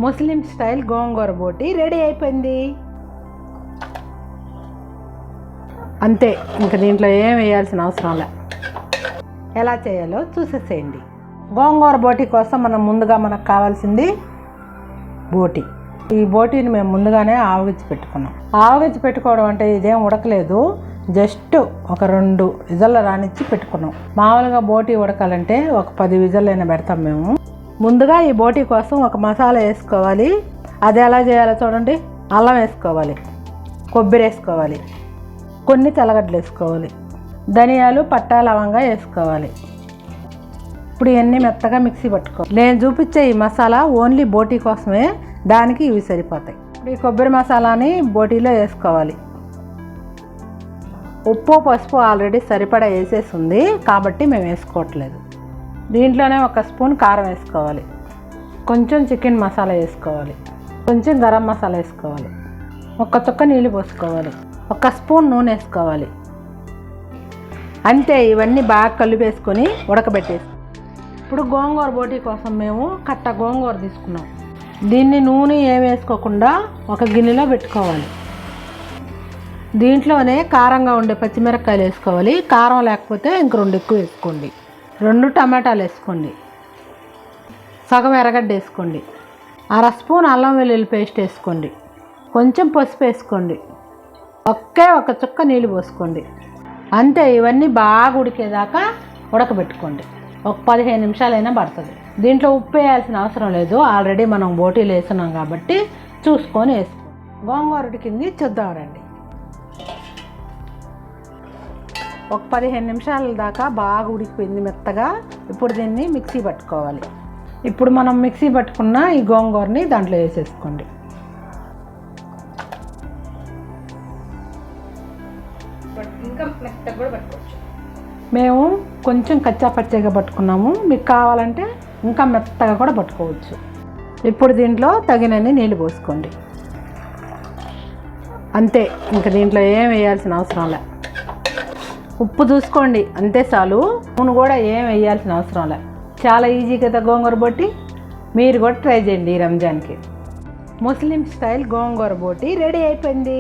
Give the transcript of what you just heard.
ముస్లిం style గోంగూర బోటి ready అయిపోయింది. అంతే, ఇంక దీంట్లో ఏం వేయాల్సిన అవసరం లే. ఎలా చేయాలో చూసేసేయండి. గోంగూర బోటి కోసం మనకు కావాల్సింది బోటి. ఈ బోటీని మేము ముందుగానే ఆవగించి పెట్టుకున్నాం. ఆవగించి పెట్టుకోవడం అంటే ఇదేం ఉడకలేదు, జస్ట్ ఒక 2 విజల్లో రానిచ్చి పెట్టుకున్నాం. మామూలుగా బోటీ ఉడకాలంటే ఒక 10 విజల్లైనా పెడతాం మేము. ముందుగా ఈ బోటీ కోసం ఒక మసాలా వేసుకోవాలి. అది ఎలా చేయాలో చూడండి. అల్లం వేసుకోవాలి, కొబ్బరి వేసుకోవాలి, కొన్ని తెల్లగడ్డలు వేసుకోవాలి, ధనియాలు, పట్టా, లవంగా వేసుకోవాలి. ఇప్పుడు ఇవన్నీ మెత్తగా మిక్సీ పట్టుకోవాలి. నేను చూపించే ఈ మసాలా ఓన్లీ బోటీ కోసమే, దానికి ఇవి సరిపోతాయి. ఇప్పుడు ఈ కొబ్బరి మసాలాని బోటీలో వేసుకోవాలి. ఉప్పు, పసుపు ఆల్రెడీ సరిపడా వేసేసి ఉంది కాబట్టి మేము వేసుకోవట్లేదు. దీంట్లోనే 1 స్పూన్ కారం వేసుకోవాలి, కొంచెం చికెన్ మసాలా వేసుకోవాలి, కొంచెం గరం మసాలా వేసుకోవాలి, 1 చుక్క నీళ్ళు పోసుకోవాలి, 1 స్పూన్ నూనె వేసుకోవాలి. అంతే, ఇవన్నీ బాగా కలిపేసుకొని ఉడకబెట్టేసి. ఇప్పుడు గోంగూర బోటీ కోసం మేము కట్ట గోంగూర తీసుకున్నాం. దీన్ని నూనె ఏం వేసుకోకుండా ఒక గిన్నెలో పెట్టుకోవాలి. దీంట్లోనే కారంగా ఉండే పచ్చిమిరపకాయలు వేసుకోవాలి. కారం లేకపోతే ఇంక 2 ఎక్కువ వేసుకోండి. 2 టమాటాలు వేసుకోండి, సగం ఎర్రగడ్డ వేసుకోండి, 1/2 స్పూన్ అల్లం వెల్లుల్లి పేస్ట్ వేసుకోండి, కొంచెం పసుపు వేసుకోండి, ఒకే 1 చుక్క నీళ్ళు పోసుకోండి. అంతే, ఇవన్నీ బాగా ఉడికేదాకా ఉడకబెట్టుకోండి. ఒక 15 నిమిషాలైనా పడుతుంది. దీంట్లో ఉప్పు వేయాల్సిన అవసరం లేదు, ఆల్రెడీ మనం బోటీలు వేస్తున్నాం కాబట్టి చూసుకొని వేసుకోండి. గోంగూర ఉడికింది, చూద్దాం రండి. ఒక 15 నిమిషాల దాకా బాగా ఉడికిపోయింది మెత్తగా. ఇప్పుడు దీన్ని మిక్సీ పట్టుకోవాలి. ఇప్పుడు మనం మిక్సీ పట్టుకున్న ఈ గోంగూరని దాంట్లో వేసేసుకోండి. ఇంకా మెత్తగా కూడా పట్టుకోవచ్చు. మేము కొంచెం కచ్చా పచ్చగా పట్టుకున్నాము, మీకు కావాలంటే ఇంకా మెత్తగా కూడా పట్టుకోవచ్చు. ఇప్పుడు దీంట్లో తగినన్ని నీళ్ళు పోసుకోండి. అంతే, ఇంకా దీంట్లో ఏం వేయాల్సిన అవసరం లే. ఉప్పు చూసుకోండి, అంతే చాలు. నూనె కూడా ఏం వేయాల్సిన అవసరం లే. చాలా ఈజీ కదా గోంగూర బోటి. మీరు కూడా ట్రై చేయండి ఈ రంజాన్కి. ముస్లిం స్టైల్ గోంగూర బోటి రెడీ అయిపోయింది.